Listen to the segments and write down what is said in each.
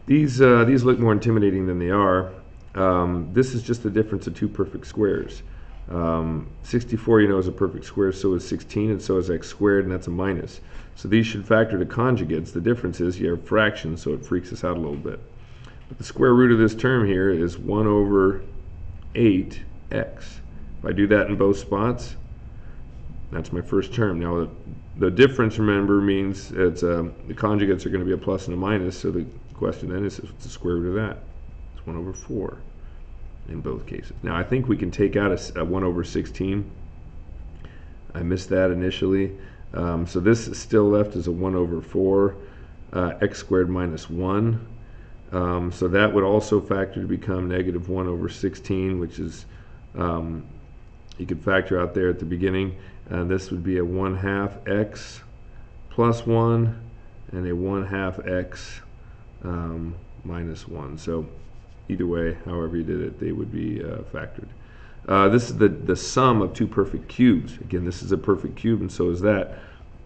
These look more intimidating than they are. This is just the difference of two perfect squares. 64, you know, is a perfect square, so is 16, and so is x squared, and that's a minus. So these should factor to conjugates. The difference is you have fractions, so it freaks us out a little bit. But the square root of this term here is 1 over 8x. If I do that in both spots, that's my first term. Now, the difference, remember, means it's, the conjugates are going to be a plus and a minus, so the question then is what's the square root of that? It's 1 over 4 in both cases. Now, I think we can take out a 1 over 16. I missed that initially. So this is still left as a 1 over 4, x squared minus 1. So that would also factor to become negative 1 over 16, which is, you could factor out there at the beginning. This would be a 1/2 x plus 1 and a 1/2 x minus 1. So either way, however you did it, they would be factored. This is the sum of two perfect cubes. Again, this is a perfect cube, and so is that.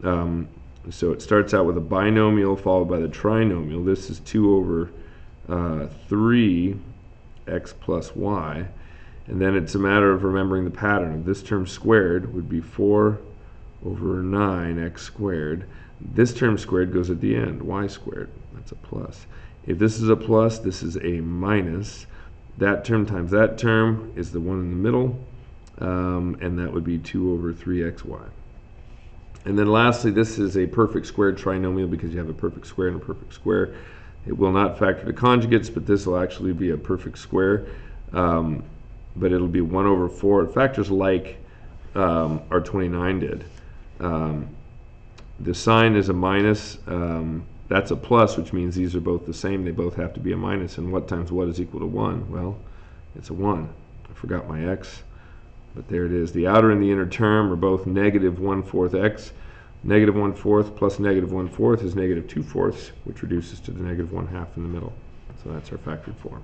So it starts out with a binomial followed by the trinomial. This is 2 over 3 x plus y. And then it's a matter of remembering the pattern of this term squared would be 4 over 9 x squared. This term squared goes at the end, y squared. That's a plus. If this is a plus, this is a minus. That term times that term is the one in the middle, and that would be 2 over 3xy. And then lastly, this is a perfect squared trinomial because you have a perfect square and a perfect square. It will not factor to conjugates, but this will actually be a perfect square. But it'll be 1 over 4. It factors like our 29 did. The sign is a minus. That's a plus, which means these are both the same. They both have to be a minus. And what times what is equal to 1? Well, it's a 1. I forgot my x, but there it is. The outer and the inner term are both negative 1/4 x. Negative 1/4 plus negative 1/4 is negative 2/4, which reduces to the negative 1/2 in the middle. So that's our factored form.